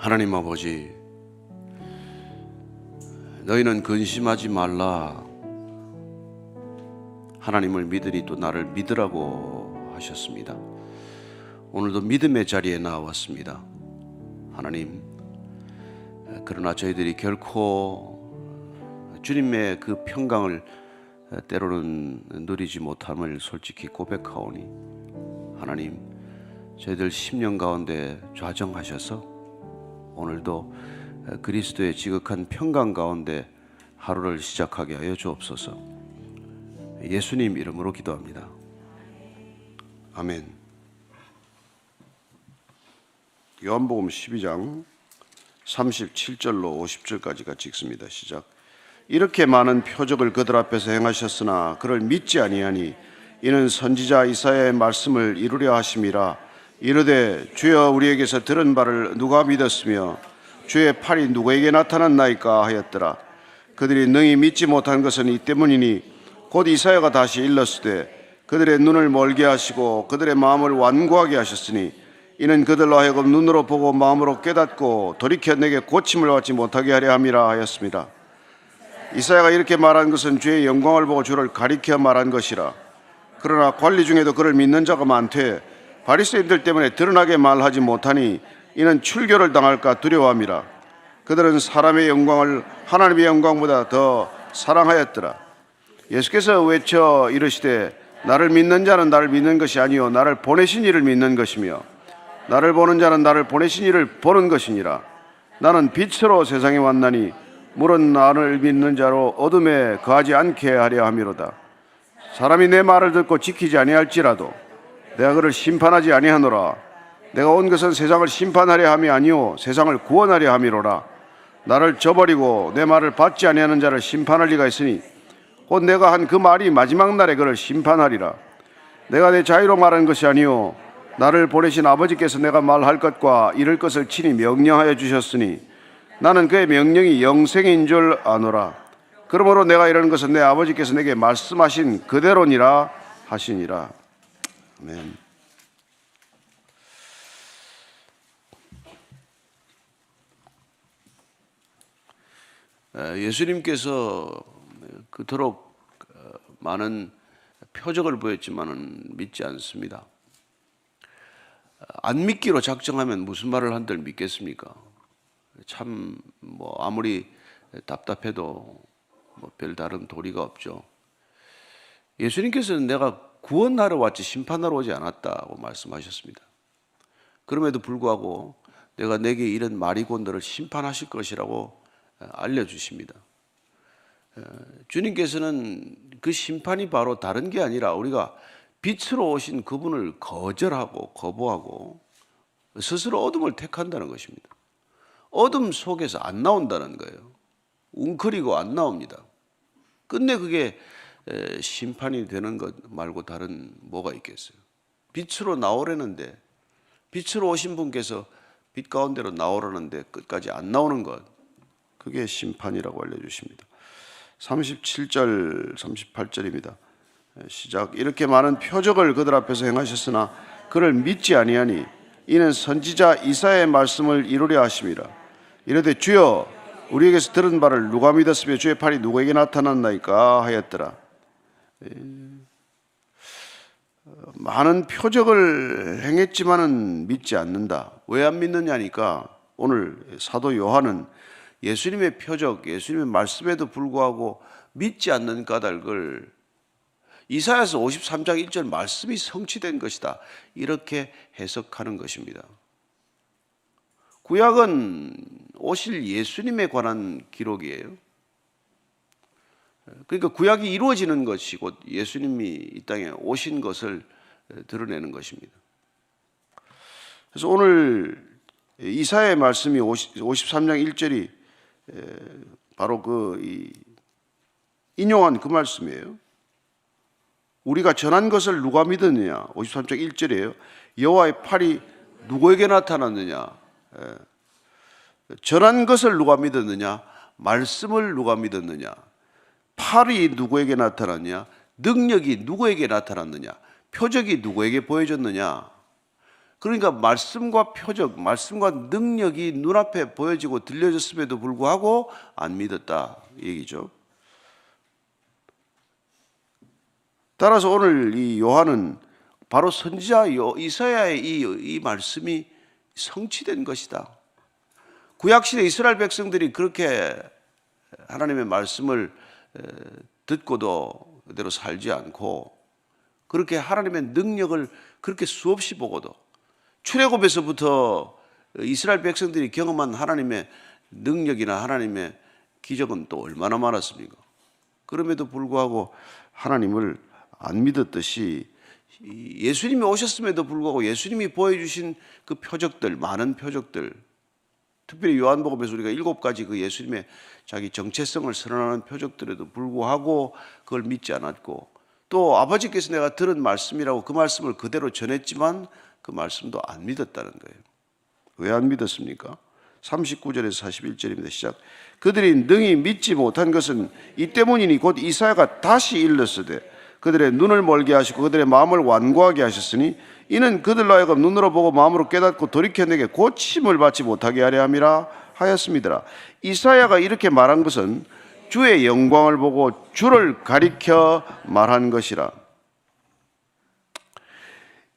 하나님 아버지, 너희는 근심하지 말라. 하나님을 믿으니 또 나를 믿으라고 하셨습니다. 오늘도 믿음의 자리에 나왔습니다. 하나님, 그러나 저희들이 결코 주님의 그 평강을 때로는 누리지 못함을 솔직히 고백하오니, 하나님, 저희들 심령 가운데 좌정하셔서 오늘도 그리스도의 지극한 평강 가운데 하루를 시작하게 하여 주옵소서. 예수님 이름으로 기도합니다. 아멘. 요한복음 12장 37절로 50절까지 같이 읽습니다. 시작. 이렇게 많은 표적을 그들 앞에서 행하셨으나 그를 믿지 아니하니 이는 선지자 이사야의 말씀을 이루려 하심이라. 이르되 주여 우리에게서 들은 바를 누가 믿었으며 주의 팔이 누구에게 나타났나이까 하였더라. 그들이 능히 믿지 못한 것은 이 때문이니 곧 이사야가 다시 일렀으되 그들의 눈을 멀게 하시고 그들의 마음을 완고하게 하셨으니 이는 그들로 하여금 눈으로 보고 마음으로 깨닫고 돌이켜 내게 고침을 받지 못하게 하려 함이라 하였습니다. 이사야가 이렇게 말한 것은 주의 영광을 보고 주를 가리켜 말한 것이라. 그러나 관리 중에도 그를 믿는 자가 많되 바리새인들 때문에 드러나게 말하지 못하니 이는 출교를 당할까 두려워함이라. 그들은 사람의 영광을 하나님의 영광보다 더 사랑하였더라. 예수께서 외쳐 이르시되 나를 믿는 자는 나를 믿는 것이 아니요 나를 보내신 이를 믿는 것이며 나를 보는 자는 나를 보내신 이를 보는 것이니라. 나는 빛으로 세상에 왔나니 물은 나를 믿는 자로 어둠에 거하지 않게 하려 함이로다. 사람이 내 말을 듣고 지키지 아니할지라도 내가 그를 심판하지 아니하노라. 내가 온 것은 세상을 심판하려 함이 아니요 세상을 구원하려 함이로라. 나를 저버리고 내 말을 받지 아니하는 자를 심판할 리가 있으니 곧 내가 한 그 말이 마지막 날에 그를 심판하리라. 내가 내 자유로 말한 것이 아니요 나를 보내신 아버지께서 내가 말할 것과 이를 것을 친히 명령하여 주셨으니 나는 그의 명령이 영생인 줄 아노라. 그러므로 내가 이러는 것은 내 아버지께서 내게 말씀하신 그대로니라 하시니라. 아멘. 예수님께서 그토록 많은 표적을 보였지만은 믿지 않습니다. 안 믿기로 작정하면 무슨 말을 한들 믿겠습니까? 참 아무리 답답해도 별다른 도리가 없죠. 예수님께서는 내가 구원하러 왔지 심판하러 오지 않았다고 말씀하셨습니다. 그럼에도 불구하고 내게 이런 말이 곧 너를 심판하실 것이라고 알려주십니다. 주님께서는 그 심판이 바로 다른 게 아니라 우리가 빛으로 오신 그분을 거절하고 거부하고 스스로 어둠을 택한다는 것입니다. 어둠 속에서 안 나온다는 거예요. 웅크리고 안 나옵니다. 끝내 그게 심판이 되는 것 말고 다른 뭐가 있겠어요. 빛으로 나오려는데 빛으로 오신 분께서 빛 가운데로 나오려는데 끝까지 안 나오는 것, 그게 심판이라고 알려주십니다. 37절 38절입니다. 시작. 이렇게 많은 표적을 그들 앞에서 행하셨으나 그를 믿지 아니하니 이는 선지자 이사야의 말씀을 이루려 하심이라. 이르되 주여 우리에게서 들은 바를 누가 믿었으며 주의 팔이 누구에게 나타났나이까 하였더라. 많은 표적을 행했지만은 믿지 않는다. 왜 안 믿느냐니까 오늘 사도 요한은 예수님의 표적, 예수님의 말씀에도 불구하고 믿지 않는 까닭을 이사야서 53장 1절 말씀이 성취된 것이다, 이렇게 해석하는 것입니다. 구약은 오실 예수님에 관한 기록이에요. 그러니까 구약이 이루어지는 것이 곧 예수님이 이 땅에 오신 것을 드러내는 것입니다. 그래서 오늘 이사야의 말씀이 53장 1절이 바로 인용한 그 말씀이에요. 우리가 전한 것을 누가 믿었느냐? 53장 1절이에요. 여호와의 팔이 누구에게 나타났느냐? 전한 것을 누가 믿었느냐? 말씀을 누가 믿었느냐? 팔이 누구에게 나타났냐? 능력이 누구에게 나타났느냐? 표적이 누구에게 보여졌느냐? 그러니까 말씀과 표적, 말씀과 능력이 눈앞에 보여지고 들려졌음에도 불구하고 안 믿었다 얘기죠. 따라서 오늘 이 요한은 바로 선지자 이사야의 이 말씀이 성취된 것이다. 구약시대 이스라엘 백성들이 그렇게 하나님의 말씀을 듣고도 그대로 살지 않고 그렇게 하나님의 능력을 그렇게 수없이 보고도 출애굽에서부터 이스라엘 백성들이 경험한 하나님의 능력이나 하나님의 기적은 또 얼마나 많았습니까? 그럼에도 불구하고 하나님을 안 믿었듯이 예수님이 오셨음에도 불구하고 예수님이 보여주신 그 표적들, 많은 표적들, 특별히 요한복음에서 우리가 7가지 그 예수님의 자기 정체성을 선언하는 표적들에도 불구하고 그걸 믿지 않았고, 또 아버지께서 내가 들은 말씀이라고 그 말씀을 그대로 전했지만 그 말씀도 안 믿었다는 거예요. 왜 안 믿었습니까? 39절에서 41절입니다. 시작. 그들이 능히 믿지 못한 것은 이 때문이니 곧 이사야가 다시 일렀으되 그들의 눈을 멀게 하시고 그들의 마음을 완고하게 하셨으니 이는 그들로 하여금 눈으로 보고 마음으로 깨닫고 돌이켜 내게 고침을 받지 못하게 하려 함이라 하였습니다. 이사야가 이렇게 말한 것은 주의 영광을 보고 주를 가리켜 말한 것이라.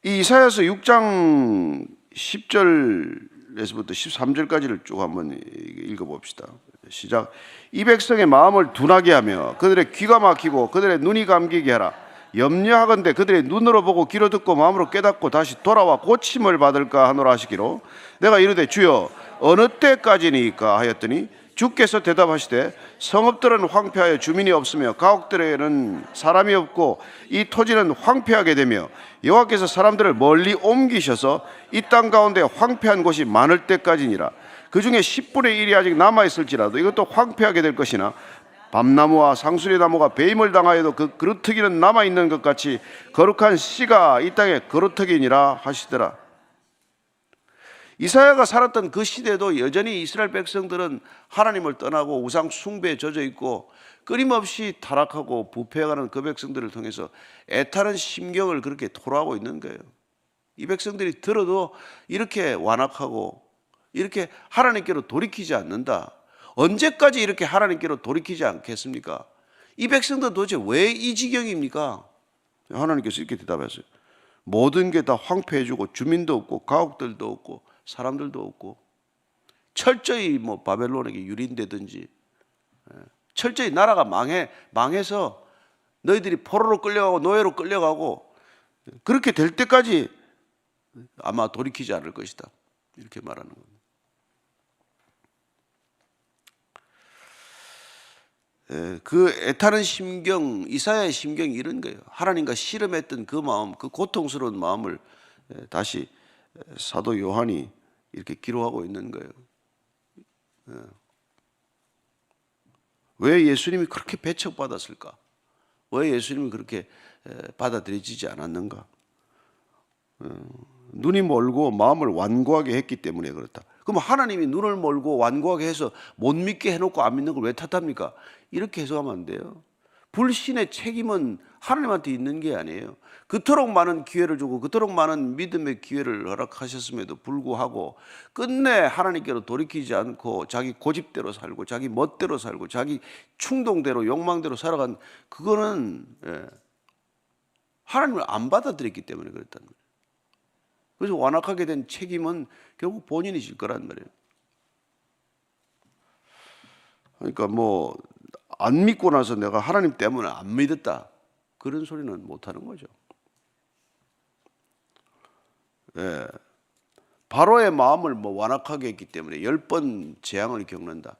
이 이사야서 6장 10절에서부터 13절까지를 쭉 한번 읽어봅시다. 시작. 이 백성의 마음을 둔하게 하며 그들의 귀가 막히고 그들의 눈이 감기게 하라. 염려하건대 그들의 눈으로 보고 귀로 듣고 마음으로 깨닫고 다시 돌아와 고침을 받을까 하노라 하시기로 내가 이르되 주여 어느 때까지니까 하였더니 주께서 대답하시되 성읍들은 황폐하여 주민이 없으며 가옥들에는 사람이 없고 이 토지는 황폐하게 되며 여호와께서 사람들을 멀리 옮기셔서 이 땅 가운데 황폐한 곳이 많을 때까지니라. 그 중에 10분의 1이 아직 남아있을지라도 이것도 황폐하게 될 것이나 밤나무와 상수리 나무가 배임을 당하여도 그 그루터기는 남아있는 것 같이 거룩한 씨가 이 땅에 그루터기니라 하시더라. 이사야가 살았던 그 시대도 여전히 이스라엘 백성들은 하나님을 떠나고 우상 숭배에 젖어 있고 끊임없이 타락하고 부패해가는 그 백성들을 통해서 애타는 심경을 그렇게 토로하고 있는 거예요. 이 백성들이 들어도 이렇게 완악하고 이렇게 하나님께로 돌이키지 않는다. 언제까지 이렇게 하나님께로 돌이키지 않겠습니까? 이 백성들은 도대체 왜 이 지경입니까? 하나님께서 이렇게 대답하셨어요. 모든 게 다 황폐해지고 주민도 없고 가옥들도 없고 사람들도 없고 철저히 뭐 바벨론에게 유린되든지 철저히 나라가 망해서 너희들이 포로로 끌려가고 노예로 끌려가고 그렇게 될 때까지 아마 돌이키지 않을 것이다. 이렇게 말하는 겁니다. 그 애타는 심경, 이사야의 심경이 이런 거예요. 하나님과 씨름했던 그 마음, 그 고통스러운 마음을 다시 사도 요한이 이렇게 기록하고 있는 거예요. 왜 예수님이 그렇게 배척받았을까? 왜 예수님이 그렇게 받아들여지지 않았는가? 눈이 멀고 마음을 완고하게 했기 때문에 그렇다. 그럼 하나님이 눈을 멀고 완고하게 해서 못 믿게 해놓고 안 믿는 걸 왜 탓합니까? 이렇게 해석하면 안 돼요. 불신의 책임은 하나님한테 있는 게 아니에요. 그토록 많은 기회를 주고 그토록 많은 믿음의 기회를 허락하셨음에도 불구하고 끝내 하나님께로 돌이키지 않고 자기 고집대로 살고 자기 멋대로 살고 자기 충동대로 욕망대로 살아간 그거는 하나님을 안 받아들였기 때문에 그랬다는 거예요. 그래서 완악하게 된 책임은 결국 본인이 질 거란 말이에요. 그러니까 뭐 안 믿고 나서 내가 하나님 때문에 안 믿었다 그런 소리는 못하는 거죠. 바로의 마음을 뭐 완악하게 했기 때문에 10번 재앙을 겪는다.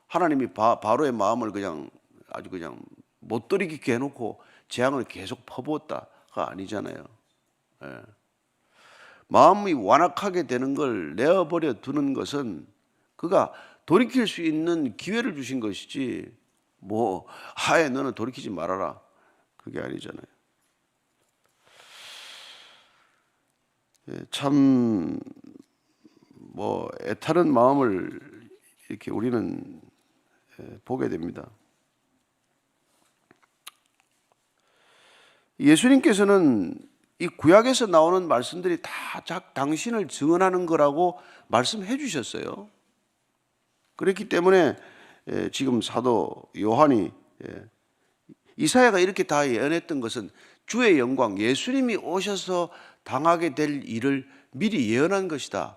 하나님이 바로의 마음을 그냥 아주 그냥 못 돌이키게 해놓고 재앙을 계속 퍼부었다가 아니잖아요. 마음이 완악하게 되는 걸 내어버려 두는 것은 그가 돌이킬 수 있는 기회를 주신 것이지 뭐 하에 너는 돌이키지 말아라 그게 아니잖아요. 참 뭐 애타는 마음을 이렇게 우리는 보게 됩니다. 예수님께서는 이 구약에서 나오는 말씀들이 다 당신을 증언하는 거라고 말씀해 주셨어요. 그렇기 때문에 지금 사도 요한이 이사야가 이렇게 다 예언했던 것은 주의 영광, 예수님이 오셔서 당하게 될 일을 미리 예언한 것이다.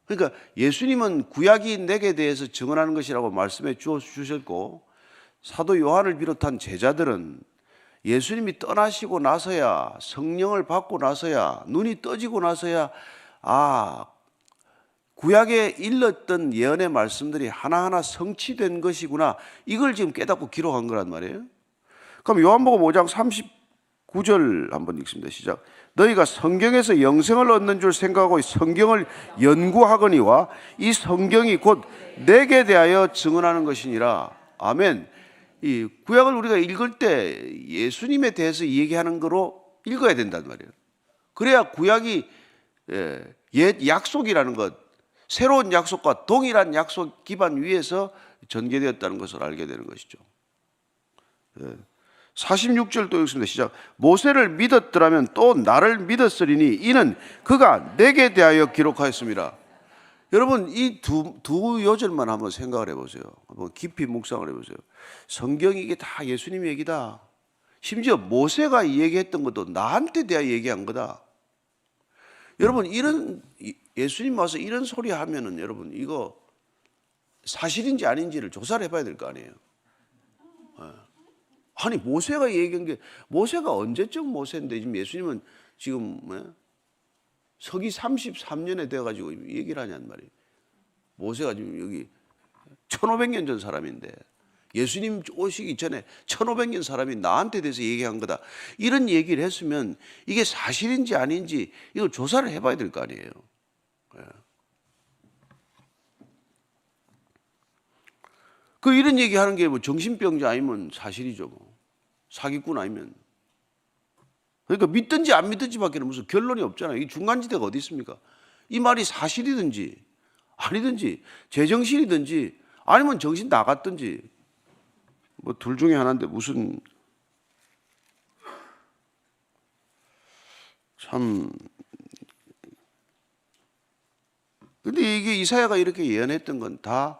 그러니까 예수님은 구약이 내게 대해서 증언하는 것이라고 말씀해 주셨고, 사도 요한을 비롯한 제자들은 예수님이 떠나시고 나서야, 성령을 받고 나서야, 눈이 떠지고 나서야 구약에 일렀던 예언의 말씀들이 하나하나 성취된 것이구나, 이걸 지금 깨닫고 기록한 거란 말이에요. 그럼 요한복음 5장 39절 한번 읽습니다. 시작. 너희가 성경에서 영생을 얻는 줄 생각하고 성경을 연구하거니와 이 성경이 곧 내게 대하여 증언하는 것이니라. 아멘. 이 구약을 우리가 읽을 때 예수님에 대해서 얘기하는 거로 읽어야 된단 말이에요. 그래야 구약이 옛 약속이라는 것, 새로운 약속과 동일한 약속 기반 위에서 전개되었다는 것을 알게 되는 것이죠. 46절 또 읽습니다. 시작. 모세를 믿었더라면 또 나를 믿었으리니 이는 그가 내게 대하여 기록하였습니다. 여러분, 이 두 요절만 한번 생각을 해보세요. 한번 깊이 묵상을 해보세요. 성경이 이게 다 예수님 얘기다. 심지어 모세가 얘기했던 것도 나한테 대하여 얘기한 거다. 여러분, 이런 예수님 와서 이런 소리 하면은 여러분 이거 사실인지 아닌지를 조사를 해봐야 될 거 아니에요. 아니, 모세가 얘기한 게, 모세가 언제적 모세인데 지금 예수님은 지금 서기 33년에 돼가지고 얘기를 하냔 말이에요. 모세가 지금 여기 1500년 전 사람인데 예수님 오시기 전에 1500년 사람이 나한테 대해서 얘기한 거다, 이런 얘기를 했으면 이게 사실인지 아닌지 이걸 조사를 해봐야 될 거 아니에요. 그 이런 얘기하는 게 뭐 정신병자 아니면 사실이죠. 뭐 사기꾼 아니면. 그러니까 믿든지 안 믿든지밖에 무슨 결론이 없잖아요. 이 중간지대가 어디 있습니까? 이 말이 사실이든지 아니든지 제정신이든지 아니면 정신 나갔든지 뭐 둘 중에 하나인데 무슨 참. 근데 이게 이사야가 이렇게 예언했던 건 다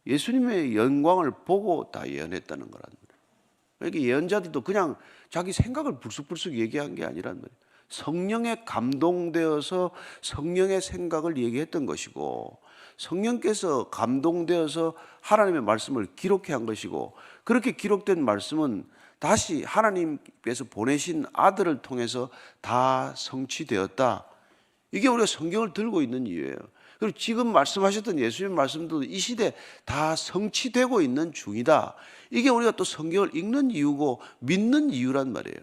예수님의 영광을 보고 다 예언했다는 거란 말이에요. 그러니까 예언자들도 그냥 자기 생각을 불쑥불쑥 얘기한 게 아니란 말이에요. 성령에 감동되어서 성령의 생각을 얘기했던 것이고, 성령께서 감동되어서 하나님의 말씀을 기록해 한 것이고, 그렇게 기록된 말씀은 다시 하나님께서 보내신 아들을 통해서 다 성취되었다. 이게 우리가 성경을 들고 있는 이유예요. 그리고 지금 말씀하셨던 예수님 말씀도 이 시대에 다 성취되고 있는 중이다. 이게 우리가 또 성경을 읽는 이유고 믿는 이유란 말이에요.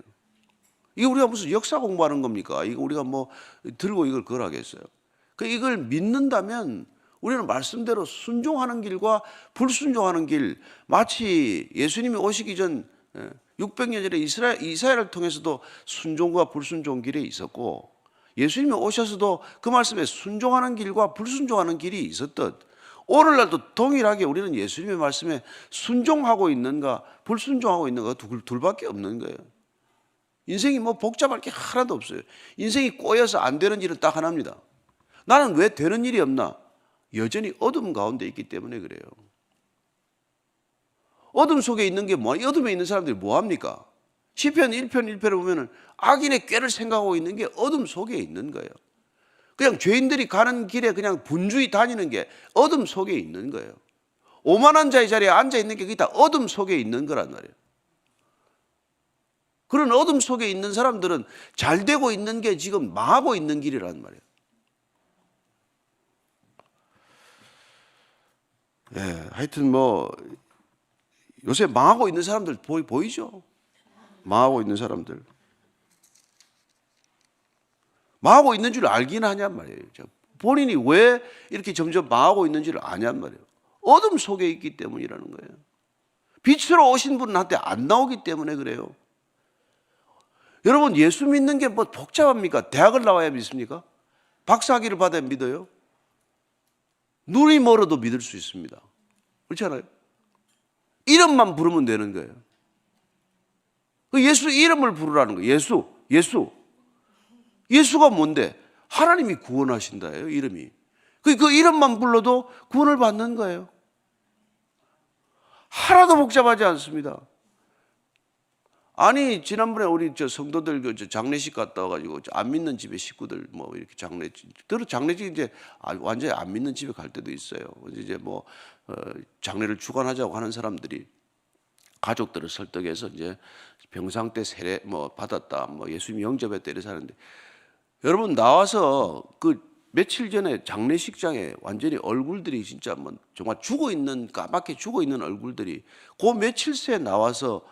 이게 우리가 무슨 역사 공부하는 겁니까? 이거 우리가 뭐 들고 이걸 그걸 하겠어요? 이걸 믿는다면 우리는 말씀대로 순종하는 길과 불순종하는 길, 마치 예수님이 오시기 전 600년 전에 이스라엘을 통해서도 순종과 불순종 길에 있었고, 예수님이 오셔서도 그 말씀에 순종하는 길과 불순종하는 길이 있었듯, 오늘날도 동일하게 우리는 예수님의 말씀에 순종하고 있는가 불순종하고 있는가 둘밖에 없는 거예요. 인생이 뭐 복잡할 게 하나도 없어요. 인생이 꼬여서 안 되는 일은 딱 하나입니다. 나는 왜 되는 일이 없나? 여전히 어둠 가운데 있기 때문에 그래요. 어둠 속에 있는 게 뭐, 어둠에 있는 사람들이 뭐 합니까? 시편 1편 1편을 보면은 악인의 꾀를 생각하고 있는 게 어둠 속에 있는 거예요. 그냥 죄인들이 가는 길에 그냥 분주히 다니는 게 어둠 속에 있는 거예요. 오만한 자의 자리에 앉아 있는 게 그게 다 어둠 속에 있는 거란 말이에요. 그런 어둠 속에 있는 사람들은 잘 되고 있는 게 지금 망하고 있는 길이란 말이에요. 하여튼 뭐 요새 망하고 있는 사람들 보이죠? 망하고 있는 사람들. 망하고 있는 줄 알긴 하냔 말이에요. 본인이 왜 이렇게 점점 망하고 있는지를 아냔 말이에요. 어둠 속에 있기 때문이라는 거예요. 빛으로 오신 분한테 안 나오기 때문에 그래요. 여러분, 예수 믿는 게 뭐 복잡합니까? 대학을 나와야 믿습니까? 박사학위를 받아야 믿어요? 눈이 멀어도 믿을 수 있습니다. 그렇지 않아요? 이름만 부르면 되는 거예요. 예수 이름을 부르라는 거예요. 예수. 예수가 뭔데? 하나님이 구원하신다예요, 이름이. 그 이름만 불러도 구원을 받는 거예요. 하나도 복잡하지 않습니다. 아니, 지난번에 우리 성도들 장례식 갔다 와가지고 안 믿는 집에 식구들 뭐 이렇게 장례식 이제 완전히 안 믿는 집에 갈 때도 있어요. 이제 뭐 장례를 주관하자고 하는 사람들이 가족들을 설득해서 이제 병상 때 세례 뭐 받았다, 뭐 예수님 영접했다 이래서 하는데, 여러분 나와서 그 며칠 전에 장례식장에 완전히 얼굴들이 진짜 뭐 정말 까맣게 죽어 있는 얼굴들이 그 며칠 새에 나와서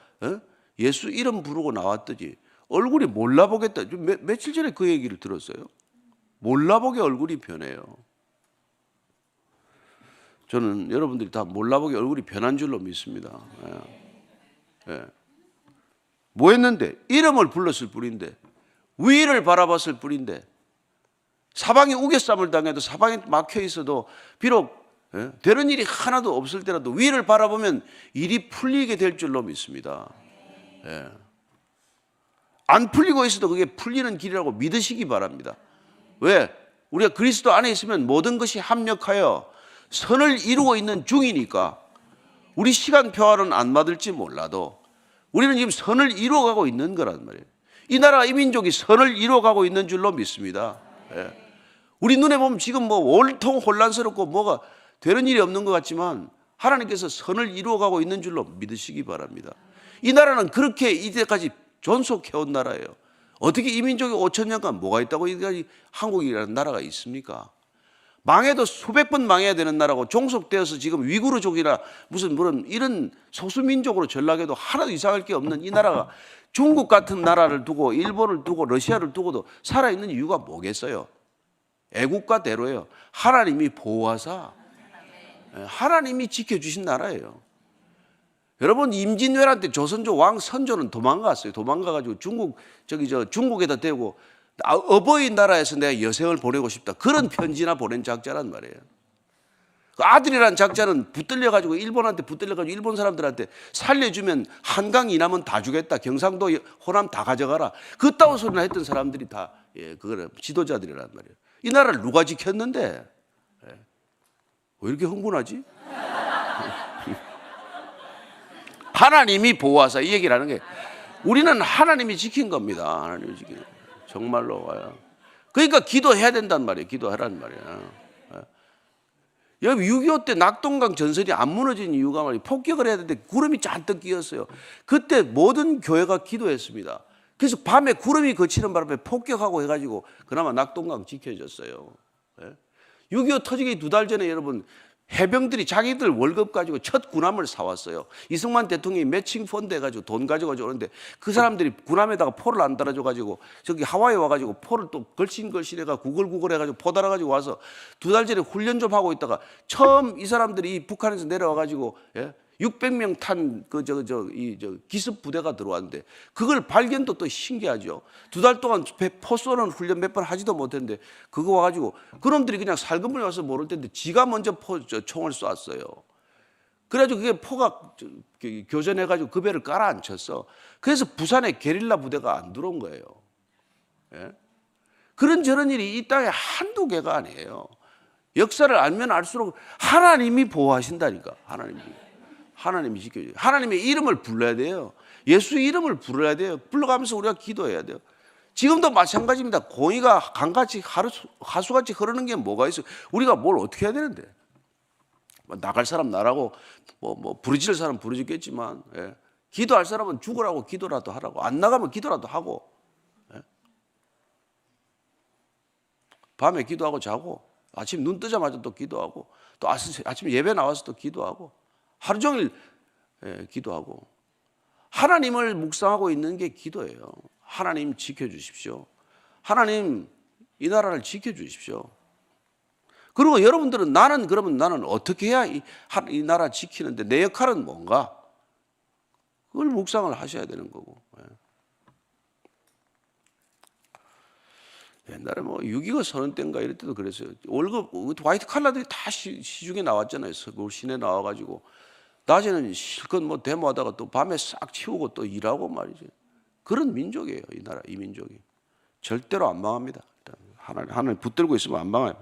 예수 이름 부르고 나왔더니 얼굴이 몰라보겠다. 며칠 전에 그 얘기를 들었어요. 몰라보게 얼굴이 변해요. 저는 여러분들이 다 몰라보게 얼굴이 변한 줄로 믿습니다. 뭐 했는데? 이름을 불렀을 뿐인데, 위를 바라봤을 뿐인데, 사방에 우겨쌈을 당해도 사방에 막혀 있어도 비록 되는 일이 하나도 없을 때라도 위를 바라보면 일이 풀리게 될 줄로 믿습니다. 안 풀리고 있어도 그게 풀리는 길이라고 믿으시기 바랍니다. 왜? 우리가 그리스도 안에 있으면 모든 것이 합력하여 선을 이루고 있는 중이니까. 우리 시간표와는 안 맞을지 몰라도 우리는 지금 선을 이루어가고 있는 거란 말이에요. 이 나라 이 민족이 선을 이루어가고 있는 줄로 믿습니다. 우리 눈에 보면 지금 뭐 온통 혼란스럽고 뭐가 되는 일이 없는 것 같지만 하나님께서 선을 이루어가고 있는 줄로 믿으시기 바랍니다. 이 나라는 그렇게 이때까지 존속해온 나라예요. 어떻게 이 민족이 5천 년간 뭐가 있다고 이때까지 한국이라는 나라가 있습니까? 망해도 수백 번 망해야 되는 나라고 종속되어서 지금 위구르족이나 무슨 이런 소수민족으로 전락해도 하나도 이상할 게 없는 이 나라가 중국 같은 나라를 두고 일본을 두고 러시아를 두고도 살아있는 이유가 뭐겠어요? 애국가대로예요. 하나님이 보호하사 하나님이 지켜주신 나라예요. 여러분, 임진왜란 때 조선조 왕 선조는 도망갔어요. 도망가가지고 중국에다 대고 어버이 나라에서 내가 여생을 보내고 싶다, 그런 편지나 보낸 작자란 말이에요. 그 아들이란 작자는 붙들려가지고 일본한테 붙들려가지고 일본 사람들한테 살려주면 한강 이남은 다 주겠다, 경상도 호남 다 가져가라, 그따위 소리나 했던 사람들이 다 그거는 지도자들이란 말이에요. 이 나라를 누가 지켰는데? 왜 이렇게 흥분하지? 하나님이 보호하사, 이 얘기를 하는 게 우리는 하나님이 지킨 겁니다. 하나님이 지킨 거예요. 정말로 와요. 그러니까 기도해야 된단 말이에요. 기도하라는 말이에요. 여기 6.25 때 낙동강 전선이 안 무너진 이유가 말이에요. 폭격을 해야 되는데 구름이 잔뜩 끼었어요. 그때 모든 교회가 기도했습니다. 그래서 밤에 구름이 거치는 바람에 폭격하고 해가지고 그나마 낙동강 지켜졌어요. 6.25 터지기 2달 전에 여러분, 해병들이 자기들 월급 가지고 첫 군함을 사왔어요. 이승만 대통령이 매칭 펀드 해가지고 돈 가져가지고 오는데 그 사람들이 군함에다가 포를 안 달아줘가지고 저기 하와이 와가지고 포를 또 걸신걸신 구글구글 해가지고 포 달아가지고 와서 2달 전에 훈련 좀 하고 있다가 처음 이 사람들이 북한에서 내려와가지고 600명 탄 기습 부대가 들어왔는데 그걸 발견도 또 신기하죠. 2달 동안 포 쏘는 훈련 몇 번 하지도 못했는데 그거 와가지고 그놈들이 그냥 살금을 와서 모를 텐데 지가 먼저 총을 쐈어요. 그래가지고 그게 포가 교전해가지고 그 배를 깔아앉혔어. 그래서 부산에 게릴라 부대가 안 들어온 거예요. 그런 저런 일이 이 땅에 한두 개가 아니에요. 역사를 알면 알수록 하나님이 보호하신다니까. 하나님이 지켜줘요. 하나님의 이름을 불러야 돼요. 예수 이름을 불러야 돼요. 불러가면서 우리가 기도해야 돼요. 지금도 마찬가지입니다. 공의가 강같이 하수같이 흐르는 게 뭐가 있어요? 우리가 뭘 어떻게 해야 되는데? 나갈 사람 나라고 부르질 사람 부르짖겠지만 기도할 사람은 죽으라고 기도라도 하라고, 안 나가면 기도라도 하고, 밤에 기도하고 자고 아침 눈 뜨자마자 또 기도하고 또 아침 예배 나와서 또 기도하고 하루 종일 기도하고 하나님을 묵상하고 있는 게 기도예요. 하나님 지켜주십시오. 하나님 이 나라를 지켜주십시오. 그리고 여러분들은 그러면 나는 어떻게 해야 이 나라 지키는데 내 역할은 뭔가? 그걸 묵상을 하셔야 되는 거고. 옛날에 6.25 선언 때인가 이럴 때도 그랬어요. 월급 화이트 칼라들이 다 시중에 나왔잖아요. 서울 시내 나와가지고 낮에는 실컷 데모하다가 또 밤에 싹 치우고 또 일하고 말이죠. 그런 민족이에요. 이 나라, 이 민족이. 절대로 안 망합니다. 하나님 붙들고 있으면 안 망해요.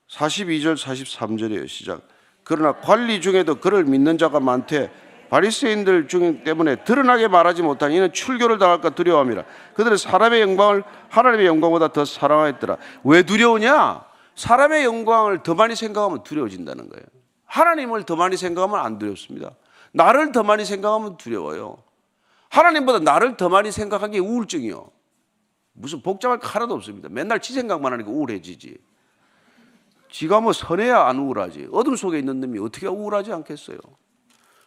42절 43절이에요. 시작. 그러나 관리 중에도 그를 믿는 자가 많되 바리새인들 중 때문에 드러나게 말하지 못하니 이는 출교를 당할까 두려워함이라. 그들은 사람의 영광을 하나님의 영광보다 더 사랑하였더라. 왜 두려우냐? 사람의 영광을 더 많이 생각하면 두려워진다는 거예요. 하나님을 더 많이 생각하면 안 두렵습니다. 나를 더 많이 생각하면 두려워요. 하나님보다 나를 더 많이 생각하는 게 우울증이요. 무슨 복잡할 거 하나도 없습니다. 맨날 지 생각만 하니까 우울해지지. 지가 뭐 선해야 안 우울하지. 어둠 속에 있는 놈이 어떻게 우울하지 않겠어요?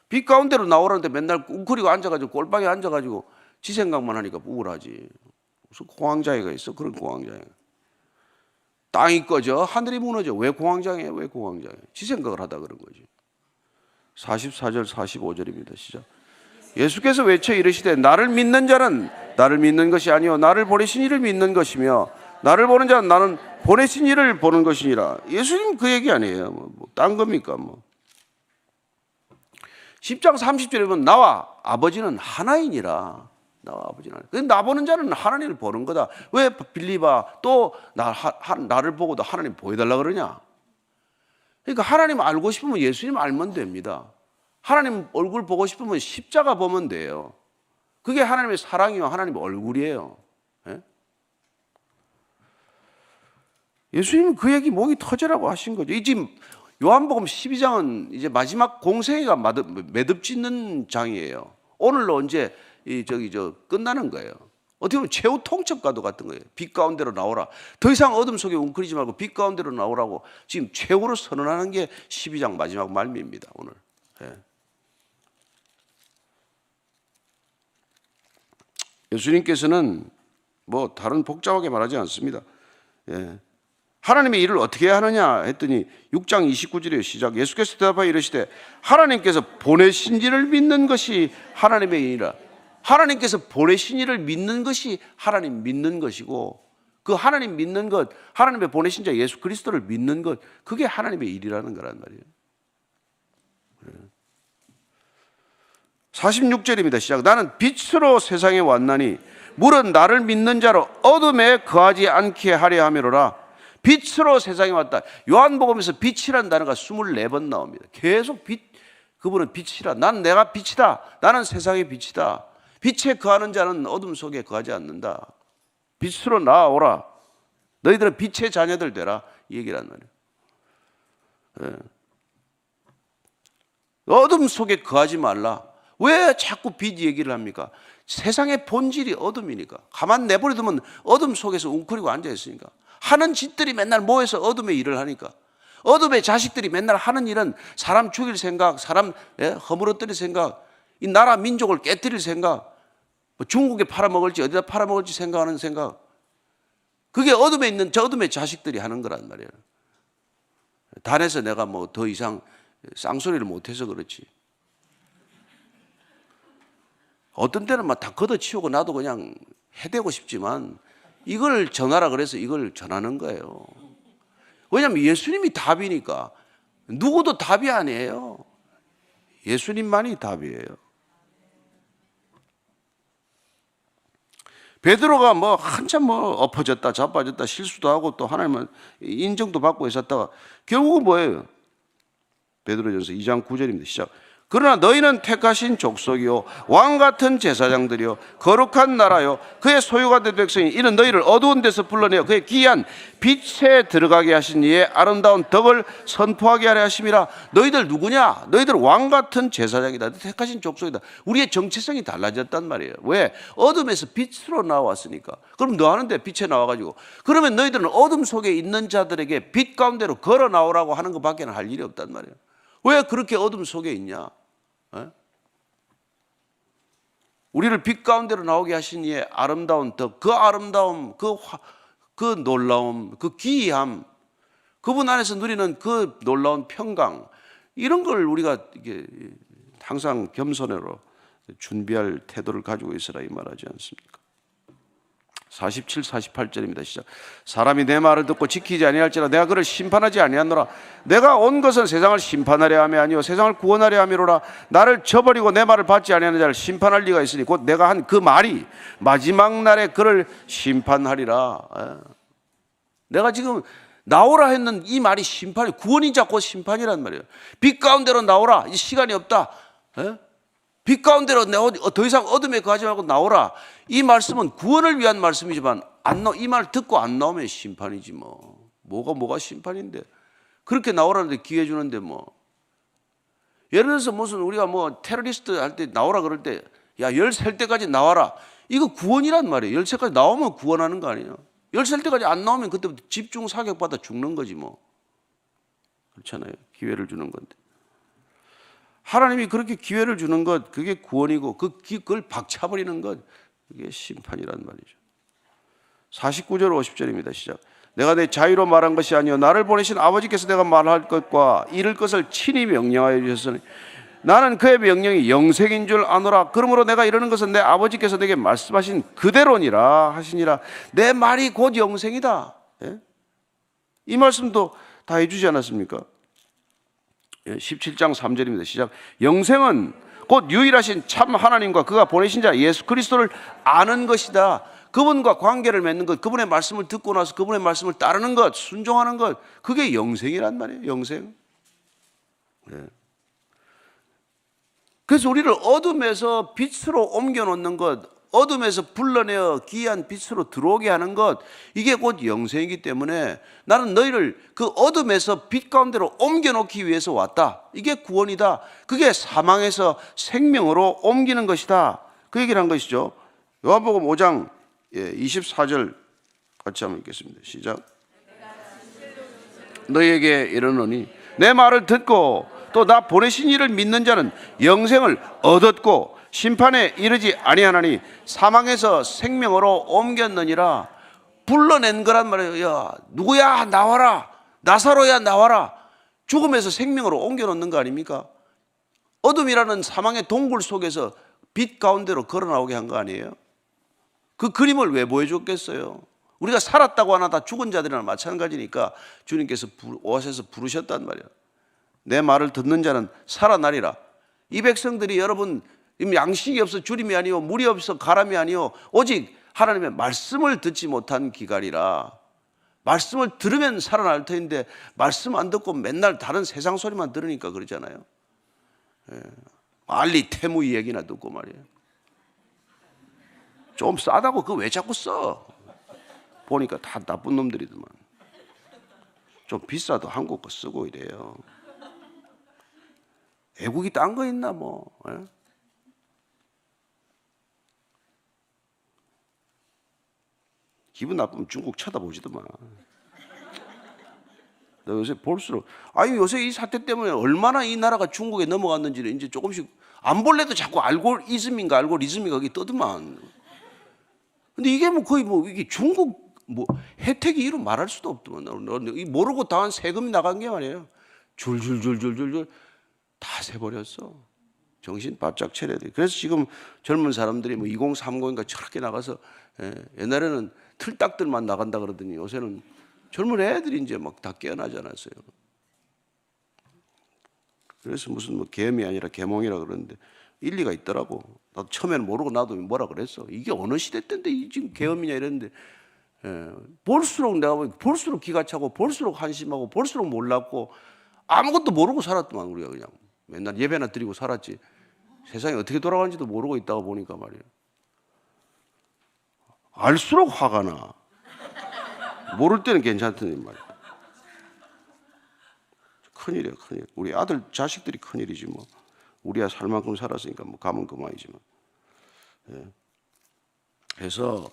빛 가운데로 나오라는데 맨날 웅크리고 앉아가지고 꼴방에 앉아가지고 지 생각만 하니까 우울하지. 무슨 공황장애가 있어? 그런 공황장애. 땅이 꺼져 하늘이 무너져. 왜 공황장애? 왜 공황장애? 지 생각을 하다 그런 거지. 44절 45절입니다. 시작. 예수께서 외쳐 이르시되 나를 믿는 자는 나를 믿는 것이 아니요 나를 보내신 이를 믿는 것이며 나를 보는 자는 나는 보내신 이를 보는 것이니라. 예수님 그 얘기 아니에요. 딴 겁니까? 10장 30절에 보면 나와 아버지는 하나이니라. 나와 아버지는 하나. 나 보는 자는 하나님을 보는 거다. 왜 빌리바 또 나를 보고도 하나님 보여달라 그러냐? 그러니까 하나님 알고 싶으면 예수님 알면 됩니다. 하나님 얼굴 보고 싶으면 십자가 보면 돼요. 그게 하나님의 사랑이요 하나님의 얼굴이에요. 예? 예수님은 그 얘기 목이 터져라고 하신 거죠. 이 지금 요한복음 12장은 이제 마지막 공생애가 매듭짓는 장이에요. 오늘로 이제 끝나는 거예요. 어떻게 보면 최후 통첩과도 같은 거예요. 빛 가운데로 나오라. 더 이상 어둠 속에 웅크리지 말고 빛 가운데로 나오라고 지금 최후로 선언하는 게 12장 마지막 말미입니다. 오늘. 예. 예수님께서는 뭐 다른 복잡하게 말하지 않습니다. 예. 하나님의 일을 어떻게 하느냐 했더니 6장 29절에 시작. 예수께서 대답하여 이르시되 하나님께서 보내신 이를 믿는 것이 하나님의 일이라. 하나님께서 보내신 이를 믿는 것이 하나님 믿는 것이고 그 하나님 믿는 것, 하나님의 보내신 자 예수 그리스도를 믿는 것, 그게 하나님의 일이라는 거란 말이에요. 46절입니다. 시작. 나는 빛으로 세상에 왔나니 물은 나를 믿는 자로 어둠에 거하지 않게 하려 함이로라. 빛으로 세상에 왔다. 요한복음에서 빛이라는 단어가 24번 나옵니다. 계속 빛, 그분은 빛이라. 난 내가 빛이다. 나는 세상의 빛이다. 빛에 거하는 자는 어둠 속에 거하지 않는다. 빛으로 나아오라. 너희들은 빛의 자녀들 되라. 이 얘기란 말이에요. 예. 어둠 속에 거하지 말라. 왜 자꾸 빛 얘기를 합니까? 세상의 본질이 어둠이니까. 가만 내버려두면 어둠 속에서 웅크리고 앉아있으니까. 하는 짓들이 맨날 모여서 어둠의 일을 하니까. 어둠의 자식들이 맨날 하는 일은 사람 죽일 생각, 사람 허물어뜨릴 생각, 이 나라 민족을 깨뜨릴 생각, 뭐 중국에 팔아먹을지 어디다 팔아먹을지 생각하는 생각. 그게 어둠에 있는 저 어둠의 자식들이 하는 거란 말이에요. 단에서 내가 뭐 더 이상 쌍소리를 못해서 그렇지. 어떤 때는 막 다 걷어치우고 나도 그냥 해대고 싶지만 이걸 전하라 그래서 이걸 전하는 거예요. 왜냐하면 예수님이 답이니까. 누구도 답이 아니에요. 예수님만이 답이에요. 베드로가 뭐 한참 뭐 엎어졌다 자빠졌다 실수도 하고 또 하나님은 인정도 받고 있었다가 결국은 뭐예요? 베드로전서 2장 9절입니다. 시작. 그러나 너희는 택하신 족속이요 왕같은 제사장들이요 거룩한 나라요 그의 소유가 된 백성이 이는 너희를 어두운 데서 불러내어 그의 귀한 빛에 들어가게 하신 이의 아름다운 덕을 선포하게 하려 하심이라. 너희들 누구냐? 너희들 왕같은 제사장이다. 택하신 족속이다. 우리의 정체성이 달라졌단 말이에요. 왜? 어둠에서 빛으로 나왔으니까. 그럼 너 하는데 빛에 나와가지고 그러면 너희들은 어둠 속에 있는 자들에게 빛 가운데로 걸어 나오라고 하는 것밖에 할 일이 없단 말이에요. 왜 그렇게 어둠 속에 있냐? 우리를 빛 가운데로 나오게 하신 이의 아름다운 덕, 그 아름다움, 그 놀라움, 그 기이함, 그분 안에서 누리는 그 놀라운 평강, 이런 걸 우리가 이게 항상 겸손으로 준비할 태도를 가지고 있으라 이 말하지 않습니까? 47, 48절입니다. 시작. 사람이 내 말을 듣고 지키지 아니할지라 내가 그를 심판하지 아니하노라. 내가 온 것은 세상을 심판하려 함이 아니요 세상을 구원하려 함이로라. 나를 저버리고 내 말을 받지 아니하는 자를 심판할 리가 있으니 곧 내가 한 그 말이 마지막 날에 그를 심판하리라. 내가 지금 나오라 했는 이 말이 심판이, 구원이자 곧 심판이란 말이에요. 빛 가운데로 나오라. 이제 시간이 없다. 빛 가운데로 더 이상 어둠에 거하지 말고 나오라. 이 말씀은 구원을 위한 말씀이지만 이 말 듣고 안 나오면 심판이지 뭐. 뭐가 심판인데. 그렇게 나오라는데 기회 주는데 뭐. 예를 들어서 무슨 우리가 뭐 테러리스트 할 때 나오라 그럴 때 야, 열 셀 때까지 나와라. 이거 구원이란 말이에요. 열 셀까지 나오면 구원하는 거 아니에요. 열 셀 때까지 안 나오면 그때부터 집중 사격받아 죽는 거지 뭐. 그렇잖아요. 기회를 주는 건데. 하나님이 그렇게 기회를 주는 것, 그게 구원이고 그걸 박차버리는 것, 그게 심판이란 말이죠. 49절 50절입니다. 시작. 내가 내 자유로 말한 것이 아니요 나를 보내신 아버지께서 내가 말할 것과 이를 것을 친히 명령하여 주셨으니 나는 그의 명령이 영생인 줄 아노라. 그러므로 내가 이러는 것은 내 아버지께서 내게 말씀하신 그대로니라 하시니라. 내 말이 곧 영생이다. 이 말씀도 다 해주지 않았습니까? 17장 3절입니다. 시작. 영생은 곧 유일하신 참 하나님과 그가 보내신 자 예수 그리스도를 아는 것이다. 그분과 관계를 맺는 것, 그분의 말씀을 듣고 나서 그분의 말씀을 따르는 것, 순종하는 것, 그게 영생이란 말이에요. 영생. 그래서 우리를 어둠에서 빛으로 옮겨놓는 것, 어둠에서 불러내어 기이한 빛으로 들어오게 하는 것, 이게 곧 영생이기 때문에 나는 너희를 그 어둠에서 빛 가운데로 옮겨놓기 위해서 왔다. 이게 구원이다. 그게 사망에서 생명으로 옮기는 것이다. 그 얘기를 한 것이죠. 요한복음 5장 24절 같이 한번 읽겠습니다. 시작. 너희에게 이르노니 내 말을 듣고 또 나 보내신 이를 믿는 자는 영생을 얻었고 심판에 이르지 아니하나니 사망에서 생명으로 옮겼느니라. 불러낸 거란 말이에요. 야, 누구야 나와라. 나사로야 나와라. 죽음에서 생명으로 옮겨놓는 거 아닙니까? 어둠이라는 사망의 동굴 속에서 빛 가운데로 걸어 나오게 한 거 아니에요? 그 그림을 왜 보여줬겠어요? 우리가 살았다고 하나 다 죽은 자들이랑 마찬가지니까 주님께서 오아시에서 부르셨단 말이에요. 내 말을 듣는 자는 살아나리라. 이 백성들이 여러분 양식이 없어 주림이 아니요 물이 없어 가람이 아니요 오직 하나님의 말씀을 듣지 못한 기갈이라. 말씀을 들으면 살아날 터인데 말씀 안 듣고 맨날 다른 세상 소리만 들으니까 그러잖아요. 알리 태무이 얘기나 듣고 말이에요. 좀 싸다고 그거 왜 자꾸 써? 보니까 다 나쁜 놈들이더만. 좀 비싸도 한국 거 쓰고 이래요. 애국이 딴 거 있나 뭐. 기분 나쁘면 중국 쳐다보지더만. 너 요새 볼수록 요새 이 사태 때문에 얼마나 이 나라가 중국에 넘어갔는지를 이제 조금씩 안 볼래도 자꾸 알고리즘인가 알고리즘인가 거기 떠더만. 근데 이게 뭐 거의 뭐 이게 중국 뭐 혜택이 이루 말할 수도 없더만. 모르고 당한 세금이 나간 게 말이에요. 줄줄줄줄줄줄 다 세버렸어. 정신 바짝 차려야 돼. 그래서 지금 젊은 사람들이 뭐 2030인가 저렇게 나가서 옛날에는 틀딱들만 나간다 그러더니 요새는 젊은 애들이 이제 막 다 깨어나지 않았어요. 그래서 무슨 뭐 계엄이 아니라 계몽이라 그러는데 일리가 있더라고. 나도 처음에는 모르고 나도 뭐라 그랬어. 이게 어느 시대 때인데 지금 계엄이냐 이랬는데 볼수록 내가 볼수록 기가 차고 볼수록 한심하고 볼수록 몰랐고 아무것도 모르고 살았더만 우리가 그냥 맨날 예배나 드리고 살았지. 세상이 어떻게 돌아가는지도 모르고 있다가 보니까 말이에요. 알수록 화가 나. 모를 때는 괜찮더니 말이야. 큰일이야, 큰일. 우리 아들 자식들이 큰일이지 뭐. 우리야 살 만큼 살았으니까 뭐 가면 그만이지만. 그래서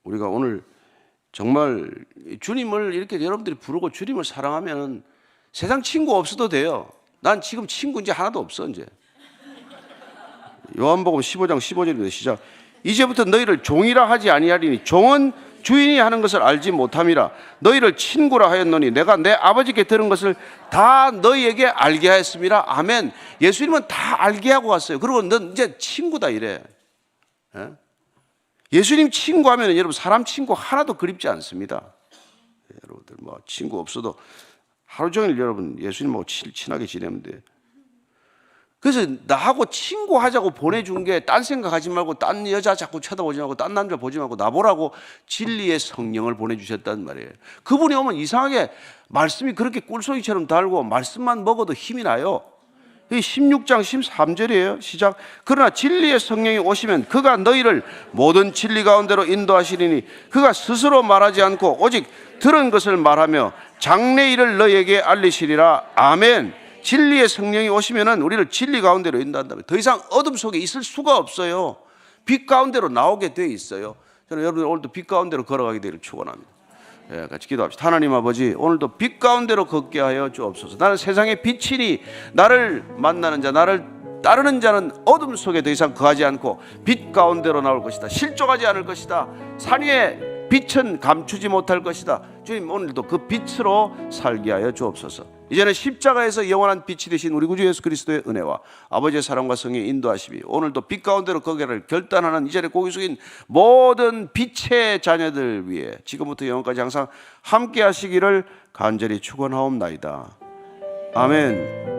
우리가 오늘 정말 주님을 이렇게 여러분들이 부르고 주님을 사랑하면 세상 친구 없어도 돼요. 난 지금 친구 이제 하나도 없어 이제. 요한복음 15장 15절입니다. 시작. 이제부터 너희를 종이라 하지 아니하리니 종은 주인이 하는 것을 알지 못함이라. 너희를 친구라 하였노니 내가 내 아버지께 들은 것을 다 너희에게 알게 하였습니다. 아멘. 예수님은 다 알게 하고 갔어요. 그리고 넌 이제 친구다 이래. 예수님 친구하면 여러분 사람 친구 하나도 그립지 않습니다. 여러분들 뭐 친구 없어도 하루 종일 여러분 예수님하고 친하게 지내면 돼요. 그래서 나하고 친구하자고 보내준 게 딴 생각하지 말고 딴 여자 자꾸 쳐다보지 말고 딴 남자 보지 말고 나보라고 진리의 성령을 보내주셨단 말이에요. 그분이 오면 이상하게 말씀이 그렇게 꿀송이처럼 달고 말씀만 먹어도 힘이 나요. 16장 13절이에요. 시작. 그러나 진리의 성령이 오시면 그가 너희를 모든 진리 가운데로 인도하시리니 그가 스스로 말하지 않고 오직 들은 것을 말하며 장래 일을 너희에게 알리시리라. 아멘. 진리의 성령이 오시면은 우리를 진리 가운데로 인도한다면 더 이상 어둠 속에 있을 수가 없어요. 빛 가운데로 나오게 돼 있어요. 저는 여러분 오늘도 빛 가운데로 걸어가게 되기를 축원합니다. 예, 같이 기도합시다. 하나님 아버지, 오늘도 빛 가운데로 걷게 하여 주옵소서. 나는 세상의 빛이니 나를 만나는 자, 나를 따르는 자는 어둠 속에 더 이상 거하지 않고 빛 가운데로 나올 것이다. 실족하지 않을 것이다. 산 위에 빛은 감추지 못할 것이다. 주님, 오늘도 그 빛으로 살게 하여 주옵소서. 이제는 십자가에서 영원한 빛이 되신 우리 구주 예수 그리스도의 은혜와 아버지의 사랑과 성의 인도하심이 오늘도 빛 가운데로 거기를 결단하는 이전에 고개 숙인 모든 빛의 자녀들 위해 지금부터 영원까지 항상 함께 하시기를 간절히 축원하옵나이다. 아멘.